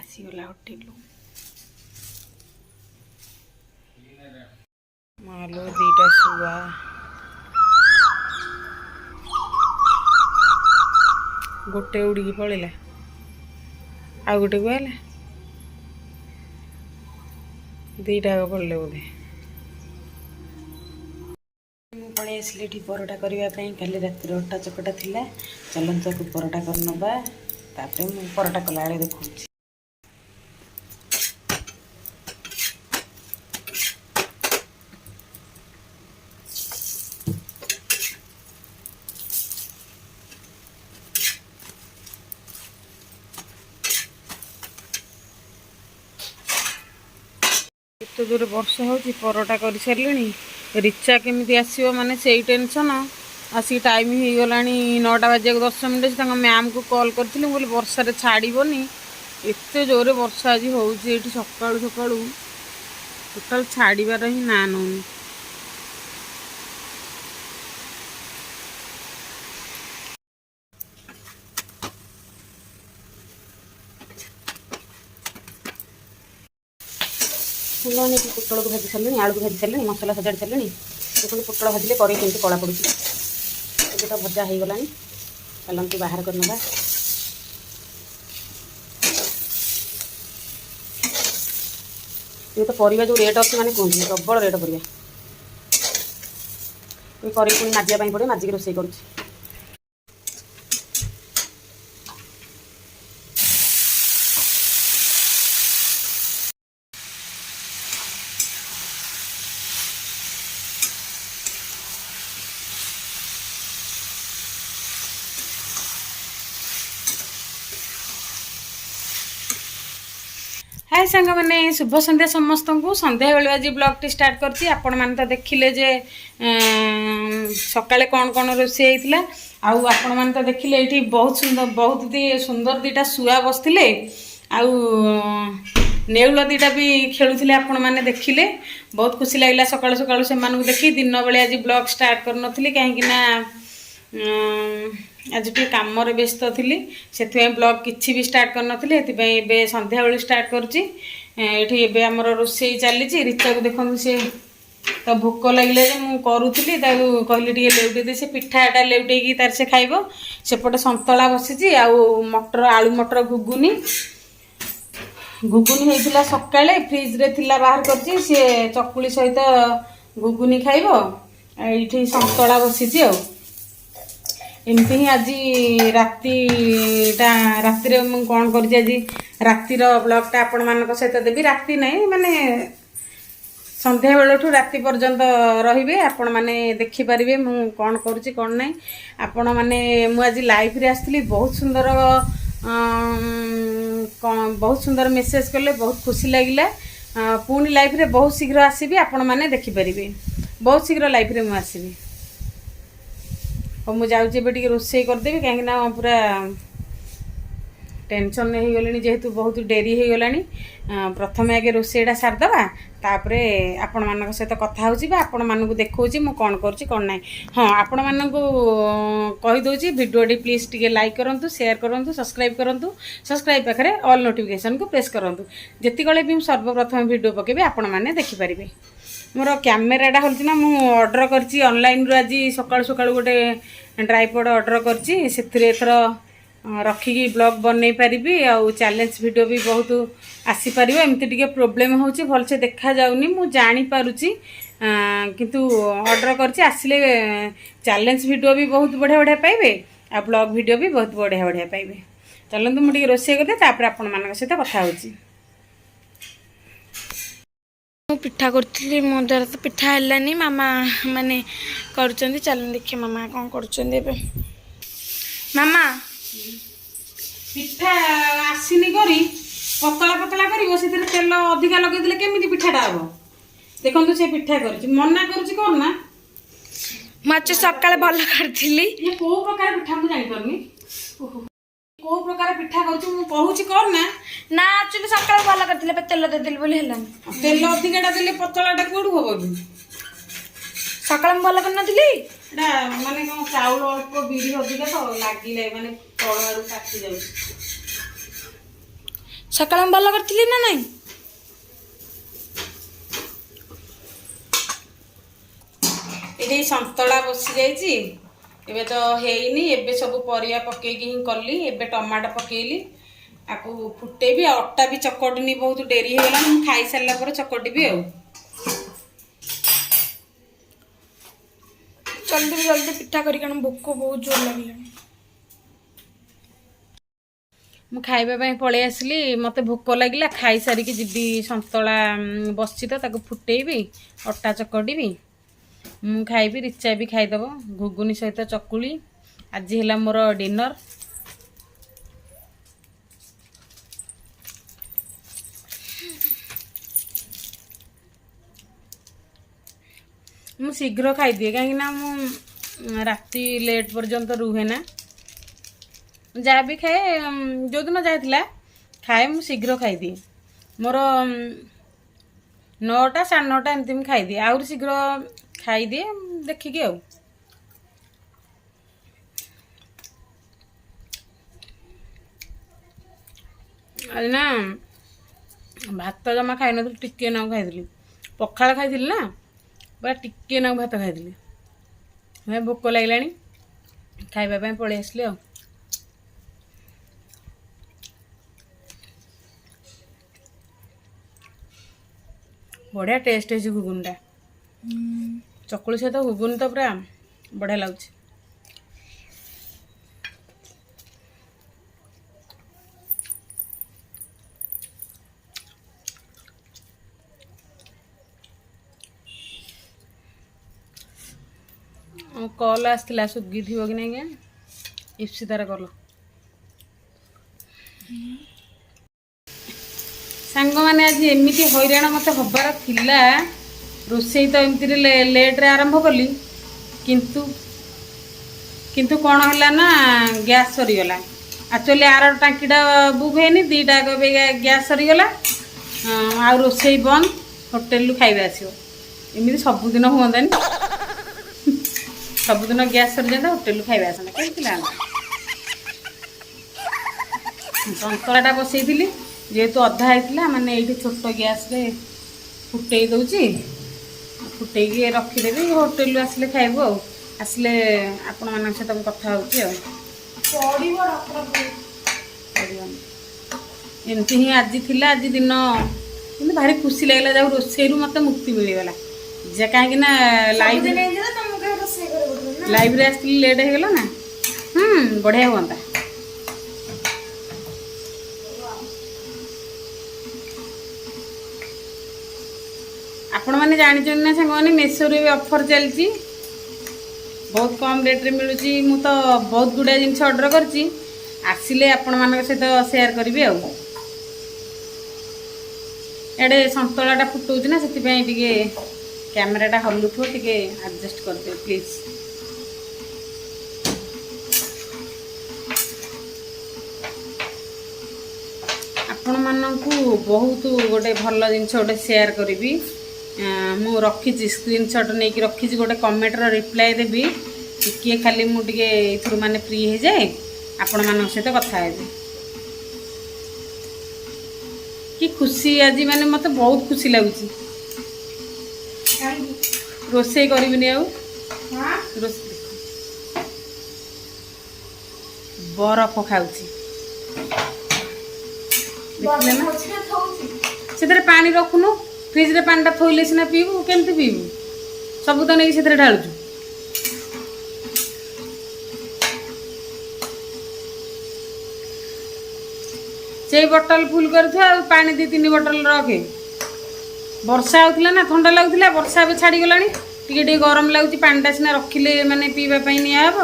आसीगला hotel मालो दीटा शुआ गोटे उड़ी पड़ेगा आ गोटे को दीटा पड़े बोधे पड़े आसली परोटा करने काली रातिर अटा चकटा थिला चलत परोटा कर नवा तापर मु परोटा कला देखा एत जोर वर्षा हो परोटा कर सारे रिचा केमी आसो माने से टेंशन आसिक टाइम हो गला 9टा बजे 10 मिनट मैम को कॉल करी बोली वर्षा छाड़बनी एत जोरे वर्षा आज हो सका सका टोटाल छाड़बार ही ना नौनी पोटल को भाजी सारे आलू को भाजी सारे मसला सजाड़ी सारे देखो पोटल भाजिले कड़े केमती कला पड़ी तो भजा हो गला चलती बाहर कर ना ये तो परिवा जो रेट अच्छे मैंने कहते प्रबल रेट परिवा पुणी माजिया पड़े माजिक रोसे कर हाय सांग मैंने शुभ संध्या समस्त को संध्या बेलू आज ब्लॉग टी स्टार्ट करती आपण मैंने तो देखिले जे सकाळे कौन कौन रोषे होता आपण मैंने तो देखिले ये बहुत सुंदर दीटा शुआ बसते आउ नेउल दीटा भी खेलुले आपण मैंने देखिले बहुत खुशी लगे सकाळु सकाळु से देखी दिन बेले आज ब्लॉग स्टार्ट कर नी कहीं आज टे कम व्यस्त थी से ब्लॉग किसी भी स्टार्ट कर संध्या बेलू स्टार्ट करुँचे आमर रोसे चली रिचा को देखो सी तो भोक लगे मुझे करूली कहली टे लेउटे दे से पिठाटा लेउटे तार से खाइब सेपटे संतला बसी आउ मटर आलू मटर घुगुनी होता सकाळे फ्रिज रे थिला बाहर कर सी चकुली सहित घुगुनी खाइब ये संतला बसी आ एमती ही आज राति मुझे कौन कर रातिर ब्लॉगटा आपण मान सहित देवी राति नहीं माने संध्या बेलू राति पर्यंत रे आपण मैंने देखिपारे मुझे कौन करुँची कौन ना आपण मैंने मुझे लाइव रे आसती बहुत सुंदर मेसेज कले बहुत खुशी लगिला पुणी लाइव रे बहुत शीघ्र आसबि आपण मैंने देखिपारे बहुत शीघ्र लाइव रे मुझे आसबि मुझे जाऊँगी रोसे करदेवी कहीं पूरा टेंशन हो गली जेहेतु बहुत डेरी हो गला प्रथम आगे रोसेटा सारदे तापर आपण मान सहित कथा आपण मानक देखा मु कौन करुँची कौन ना हाँ आपण मानक कहीदे भिडियोटी प्लीज टे लाइक करूँ शेयर करूँ सब्सक्राइब करूँ सब्सक्राइब पाखे ऑल नोटिफिकेशन को प्रेस करूँ जिते भी सर्वप्रथम भिडियो पकेबी आपण मैंने देखिपारे मोर कैमेराटा हल्ला मुझे ऑर्डर करची ऑनलाइन रू आज सकाळु सकाळु गोटे ट्राइपॉड ऑर्डर करची एथर रखिकी ब्लॉग बनई पारिबी आउ चैलेंज वीडियो भी बहुत आसी पारिबो एमती टिके प्रॉब्लम होची भलसे देखा जाउनी मु जानी पारुची किंतु ऑर्डर करची आसिले चैलेंज वीडियो भी बहुत बढ़िया बढ़िया पाइबे आ ब्लॉग वीडियो भी बहुत बढ़िया बढ़िया पाइबे चलंतु मु टिके रोसे करदे तापर आपण मानक सहित कथा होची पिठा करी मो द्वारा तो पिठा है मामा माने कर चल देखिए मामा कौन कर मामा पिठा आसीनी करी पतला पतला कर तेल अधिका लगे केमी पिठाटा हम देखो से पिठा कर मना करना मुझे सका भल करी कौ प्रकार पिठा मुझे जापारनी कौ प्रकार पिठा कहूँ करना ना एक्चुअली सका भल कर तेल देदेली बोली तेल अधिकाटा देले पतलाटा कौटू हम कि सका भल कर माने कौन चाउल अल्प बिरी अधिका तो लगे माने तल आड़ काटी जाऊ ସକାଳେ ମୁଁ ଭଲ କରିଥିଲି ନା ନାଇଁ? ଏଠି ସନ୍ତୁଳା ବସି ଯାଇଛି, ଏବେ ତ ହେଇନି। ଏବେ ସବୁ ପରିବା ପକେଇକି ହିଁ କଲି। ଏବେ ଟମାଟୋ ପକେଇଲି, ଆକୁ ଫୁଟେଇବି। ଅଟା ବି ଚକଟିନି, ବହୁତ ଡେରି ହେଇଗଲାଣି। ମୁଁ ଖାଇସାରିଲା ପରେ ଚକଟିବି ଆଉ। ଜଲ୍ଦି ଜଲ୍ଦି ପିଠା କରି, କାରଣ ଭୋକ ବହୁତ ଜୋର ଲାଗିଲାଣି। ମୁଁ ଖାଇବା ପାଇଁ ପଳେଇ ଆସିଲି, ମୋତେ ଭୋକ ଲାଗିଲା। ଖାଇସାରିକି ଯିବି। ସନ୍ତୁଳା ବସିଛି ତ, ତାକୁ ଫୁଟେଇବି, ଅଟା ଚକଟିବି, ମୁଁ ଖାଇବି, ରିଚା ବି ଖାଇଦେବ। ଘୁଗୁନି ସହିତ ଚକୁଳି ଆଜି ହେଲା ମୋର ଡିନର। ମୁଁ ଶୀଘ୍ର ଖାଇଦିଏ, କାହିଁକିନା ମୁଁ ରାତି ଲେଟ୍ ପର୍ଯ୍ୟନ୍ତ ରୁହେ ନା। ଯାହା ବି ଖାଏ, ଯେଉଁଦିନ ଯାହା ଥିଲା ଖାଏ, ମୁଁ ଶୀଘ୍ର ଖାଇଦିଏ। ମୋର 9ଟା 9:30 ଏମିତି ମୁଁ ଖାଇଦିଏ। ଆହୁରି ଶୀଘ୍ର ଖାଇଦିଏ ଦେଖିକି ଆଉ। ଆଜି ନା ଭାତ ଜମା ଖାଇନଥିଲି, ଟିକେ ନାକୁ ଖାଇଥିଲି। ପଖାଳ ଖାଇଥିଲି ନା, ପୁରା ଟିକେ ନାକୁ ଭାତ ଖାଇଥିଲି। ଭୋକ ଲାଗିଲାଣି, ଖାଇବା ପାଇଁ ପଳେଇ ଆସିଲି ଆଉ। ବଢ଼ିଆ ଟେଷ୍ଟ ହେଇଛି ଘୁଗୁନିଟା। ଚକୁଳି ସହିତ ଘୁଗୁନି ତ ପୁରା ବଢ଼ିଆ ଲାଗୁଛି। କଲ୍ ଆସିଥିଲା, ସୁଗିଥିବ କି ନାଇଁ ଆଜ୍ଞା, ଇପ୍ସିତାର କଲ୍। ସାଙ୍ଗମାନେ ଆଜି ଏମିତି ହଇରାଣ ମୋତେ ହବାର ଥିଲା। ରୋଷେଇ ତ ଏମିତିରେ ଲେଟ୍ରେ ଆରମ୍ଭ କଲି, କିନ୍ତୁ କ'ଣ ହେଲା ନା ଗ୍ୟାସ୍ ସରିଗଲା। ଆକ୍ଚୁଆଲି ଆର ଟାଙ୍କିଟା ବୁକ୍ ହେଇନି, 2ଟା ଏବେ ଗ୍ୟାସ୍ ସରିଗଲା। ଆଉ ରୋଷେଇ ବନ୍ଦ, ହୋଟେଲରୁ ଖାଇବା ଆସିବ। ଏମିତି ସବୁଦିନ ହୁଅନ୍ତାନି। ସବୁଦିନ ଗ୍ୟାସ୍ ସରିଯାନ୍ତା, ହୋଟେଲରୁ ଖାଇବା ଆସନ୍ତା, କେମିତି ଲାଗନ୍ତା। ସନ୍ତୁଳାଟା ବସେଇଥିଲି, ଯେହେତୁ ଅଧା ହେଇଥିଲା, ମାନେ ଏଇଠି ଛୋଟ ଗ୍ୟାସ୍ରେ ଫୁଟେଇ ଦେଉଛି। ଫୁଟେଇକି ରଖିଦେବି, ହୋଟେଲରୁ ଆସିଲେ ଖାଇବୁ ଆଉ। ଆସିଲେ ଆପଣମାନଙ୍କ ସହିତ ମୁଁ କଥା ହେଉଛି ଆଉ। ଏମିତି ହିଁ ଆଜି ଥିଲା। ଆଜି ଦିନ କିନ୍ତୁ ଭାରି ଖୁସି ଲାଗିଲା, ଯାଉ ରୋଷେଇରୁ ମୋତେ ମୁକ୍ତି ମିଳିଗଲା। ଯେ କାହିଁକି ନା ଲାଇଭରେ ଆସିଥିଲି, ଲେଟ୍ ହେଇଗଲା ନା। ବଢ଼ିଆ ହୁଅନ୍ତା। ଆପଣମାନେ ଜାଣିଛନ୍ତି ନା ସାଙ୍ଗମାନେ, ମେସୋରେ ଏବେ ଅଫର୍ ଚାଲିଛି, ବହୁତ କମ୍ ରେଟ୍ରେ ମିଳୁଛି। ମୁଁ ତ ବହୁତ ଗୁଡ଼ାଏ ଜିନିଷ ଅର୍ଡ଼ର କରିଛି, ଆସିଲେ ଆପଣମାନଙ୍କ ସହିତ ସେୟାର କରିବି ଆଉ। ଏଡ଼େ ସନ୍ତୁଳାଟା ଫୁଟଉଛି ନା, ସେଥିପାଇଁ ଟିକେ କ୍ୟାମେରାଟା ହଲୁଥିବ, ଟିକେ ଆଡ଼ଜଷ୍ଟ କରିଦେବେ ପ୍ଲିଜ୍। ଆପଣମାନଙ୍କୁ ବହୁତ ଗୋଟେ ଭଲ ଜିନିଷ ଗୋଟେ ସେୟାର କରିବି। ମୁଁ ରଖିଛି, ସ୍କ୍ରିନଶଟ୍ ନେଇକି ରଖିଛି। ଗୋଟେ କମେଣ୍ଟର ରିପ୍ଲାଏ ଦେବି। ଟିକିଏ ଖାଲି ମୁଁ ଟିକେ ଏଇଥିରୁ ମାନେ ଫ୍ରି ହେଇଯାଏ, ଆପଣମାନଙ୍କ ସହିତ କଥା ହେବି। କି ଖୁସି ଆଜି, ମାନେ ମୋତେ ବହୁତ ଖୁସି ଲାଗୁଛି। ରୋଷେଇ କରିବିନି ଆଉ। ବରଫ ଖାଉଛି, ଦେଖିଲେ ନା। ସେଥିରେ ପାଣି ରଖୁନୁ, ଫ୍ରିଜରେ ପାଣିଟା ଥୋଇଲେ ସିନା ପିଇବୁ, କେମିତି ପିଇବୁ? ସବୁ ତ ନେଇକି ସେଥିରେ ଢାଳୁଛୁ। ସେଇ ବୋଟଲ ଫୁଲ କରିଥିବ, ଆଉ ପାଣି 2-3 ବୋଟଲ ରଖେ। ବର୍ଷା ହେଉଥିଲା ନା, ଥଣ୍ଡା ଲାଗୁଥିଲା। ବର୍ଷା ଏବେ ଛାଡ଼ିଗଲାଣି, ଟିକେ ଟିକେ ଗରମ ଲାଗୁଛି। ପାଣିଟା ସିନା ରଖିଲେ ମାନେ ପିଇବା ପାଇଁ ନିଆହେବ,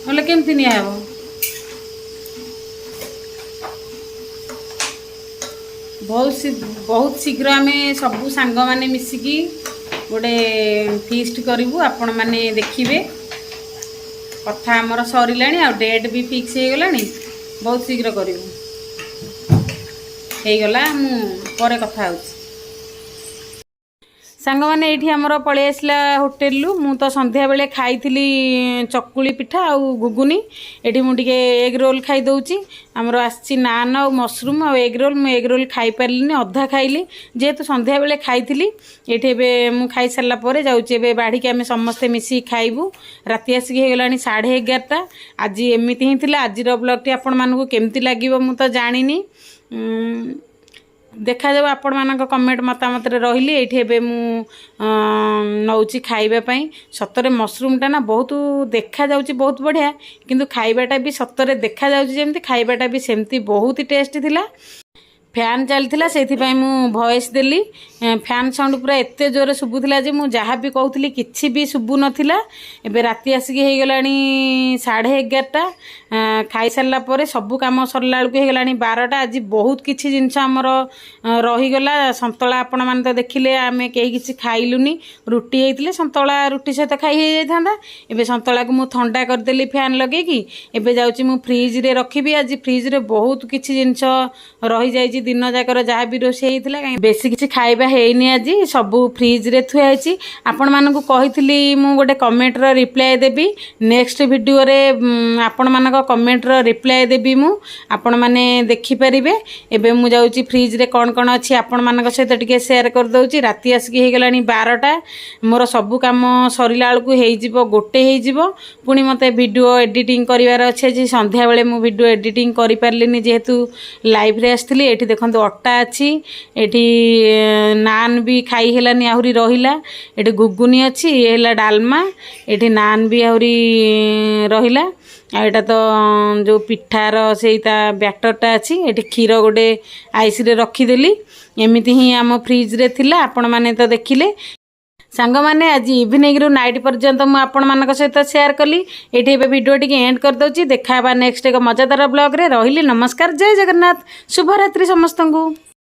ନହେଲେ କେମିତି ନିଆହେବ? ବହୁତ ଶୀଘ୍ର ଆମେ ସବୁ ସାଙ୍ଗମାନେ ମିଶିକି ଗୋଟେ ଫିଷ୍ଟ କରିବୁ, ଆପଣମାନେ ଦେଖିବେ। କଥା ଆମର ସରିଲାଣି, ଆଉ ଡେଟ୍ ବି ଫିକ୍ସ ହେଇଗଲାଣି। ବହୁତ ଶୀଘ୍ର କରିବୁ। ହେଇଗଲା, ମୁଁ ପରେ କଥା ହେଉଛି। ସାଙ୍ଗମାନେ ଏଇଠି ଆମର ପଳେଇ ଆସିଲା ହୋଟେଲରୁ। ମୁଁ ତ ସନ୍ଧ୍ୟା ବେଳେ ଖାଇଥିଲି ଚକୁଳି ପିଠା ଆଉ ଘୁଗୁନି। ଏଠି ମୁଁ ଟିକେ ଏଗ୍ ରୋଲ୍ ଖାଇଦେଉଛି। ଆମର ଆସିଛି ନାନ୍ ଆଉ ମସରୁମ୍ ଆଉ ଏଗ୍ ରୋଲ୍। ମୁଁ ଏଗ୍ ରୋଲ୍ ଖାଇପାରିଲିନି, ଅଧା ଖାଇଲି ଯେହେତୁ ସନ୍ଧ୍ୟା ବେଳେ ଖାଇଥିଲି। ଏଠି ଏବେ ମୁଁ ଖାଇସାରିଲା ପରେ ଯାଉଛି ଏବେ ବାଢ଼ିକି ଆମେ ସମସ୍ତେ ମିଶିକି ଖାଇବୁ। ରାତି ଆସିକି ହେଇଗଲାଣି 11:30। ଆଜି ଏମିତି ହିଁ ଥିଲା। ଆଜିର ବ୍ଲଗ୍ଟି ଆପଣମାନଙ୍କୁ କେମିତି ଲାଗିବ ମୁଁ ତ ଜାଣିନି, ଦେଖାଯାଉ ଆପଣମାନଙ୍କ କମେଣ୍ଟ ମତାମତରେ ରହିଲି। ଏଇଠି ଏବେ ମୁଁ ନେଉଛି ଖାଇବା ପାଇଁ। ସତରେ ମସରୁମ୍ଟା ନା ବହୁତ ଦେଖାଯାଉଛି ବହୁତ ବଢ଼ିଆ, କିନ୍ତୁ ଖାଇବାଟା ବି ସତରେ ଦେଖାଯାଉଛି ଯେମିତି ଖାଇବାଟା ବି ସେମିତି ବହୁତ ଟେଷ୍ଟ ଥିଲା। ଫ୍ୟାନ୍ ଚାଲିଥିଲା ସେଇଥିପାଇଁ ମୁଁ ଭଏସ୍ ଦେଲି। ଫ୍ୟାନ୍ ସାଉଣ୍ଡ ପୁରା ଏତେ ଜୋରରେ ଶୁଭୁଥିଲା ଯେ ମୁଁ ଯାହା ବି କହୁଥିଲି କିଛି ବି ଶୁଭୁନଥିଲା। ଏବେ ରାତି ଆସିକି ହେଇଗଲାଣି 11:30। ଖାଇସାରିଲା ପରେ ସବୁ କାମ ସରିଲା ବେଳକୁ ହେଇଗଲାଣି 12ଟା। ଆଜି ବହୁତ କିଛି ଜିନିଷ ଆମର ରହିଗଲା। ସନ୍ତୁଳା ଆପଣମାନେ ତ ଦେଖିଲେ, ଆମେ କେହି କିଛି ଖାଇଲୁନି। ରୁଟି ହେଇଥିଲେ ସନ୍ତୁଳା ରୁଟି ସହିତ ଖାଇ ହେଇଯାଇଥାନ୍ତା। ଏବେ ସନ୍ତୁଳାକୁ ମୁଁ ଥଣ୍ଡା କରିଦେଲି ଫ୍ୟାନ୍ ଲଗେଇକି। ଏବେ ଯାଉଛି ମୁଁ ଫ୍ରିଜ୍ରେ ରଖିବି। ଆଜି ଫ୍ରିଜ୍ରେ ବହୁତ କିଛି ଜିନିଷ ରହିଯାଇଛି ଦିନ ଯାକର ଯାହା ବି ରୋଷେଇ ହେଇଥିଲା। ବେଶୀ କିଛି ଖାଇବା ହେଇନି ଆଜି, ସବୁ ଫ୍ରିଜ୍ରେ ଥୁଆ ହେଇଛି। ଆପଣମାନଙ୍କୁ କହିଥିଲି ମୁଁ ଗୋଟେ କମେଣ୍ଟର ରିପ୍ଲାଏ ଦେବି। ନେକ୍ସଟ ଭିଡ଼ିଓରେ ଆପଣମାନଙ୍କ କମେଣ୍ଟର ରିପ୍ଲାଏ ଦେବି ମୁଁ, ଆପଣମାନେ ଦେଖିପାରିବେ। ଏବେ ମୁଁ ଯାଉଛି ଫ୍ରିଜ୍ରେ କ'ଣ କ'ଣ ଅଛି ଆପଣମାନଙ୍କ ସହିତ ଟିକେ ସେୟାର କରିଦେଉଛି। ରାତି ଆସିକି ହେଇଗଲାଣି 12ଟା। ମୋର ସବୁ କାମ ସରିଲା ବେଳକୁ ହେଇଯିବ 1 ହେଇଯିବ। ପୁଣି ମୋତେ ଭିଡ଼ିଓ ଏଡ଼ିଟିଂ କରିବାର ଅଛି। ଆଜି ସନ୍ଧ୍ୟାବେଳେ ମୁଁ ଭିଡ଼ିଓ ଏଡ଼ିଟିଂ କରିପାରିଲିନି ଯେହେତୁ ଲାଇଭ୍ରେ ଆସିଥିଲି। ଏଠି ଦେଖନ୍ତୁ ଅଟା ଅଛି, ଏଠି ନାନ୍ ବି ଖାଇ ହେଲାନି ଆହୁରି ରହିଲା। ଏଠି ଘୁଗୁନି ଅଛି, ଇଏ ହେଲା ଡାଲମା। ଏଠି ନାନ୍ ବି ଆହୁରି ରହିଲା। ଆଉ ଏଇଟା ତ ଯେଉଁ ପିଠାର ସେଇ ତା ବ୍ୟାଟରଟା ଅଛି। ଏଠି କ୍ଷୀର ଗୋଟେ ଆଇସ୍ରେ ରଖିଦେଲି। ଏମିତି ହିଁ ଆମ ଫ୍ରିଜ୍ରେ ଥିଲା, ଆପଣମାନେ ତ ଦେଖିଲେ। ସାଙ୍ଗମାନେ ଆଜି ଇଭିନିଂରୁ ନାଇଟ୍ ପର୍ଯ୍ୟନ୍ତ ମୁଁ ଆପଣମାନଙ୍କ ସହିତ ସେୟାର କଲି। ଏଇଠି ଏବେ ଭିଡ଼ିଓ ଟିକେ ଏଣ୍ଡ କରିଦେଉଛି। ଦେଖା ହେବା ନେକ୍ସଟ ଏକ ମଜାଦାର ବ୍ଲଗ୍ରେ। ରହିଲି, ନମସ୍କାର, ଜୟ ଜଗନ୍ନାଥ, ଶୁଭରାତ୍ରି ସମସ୍ତଙ୍କୁ।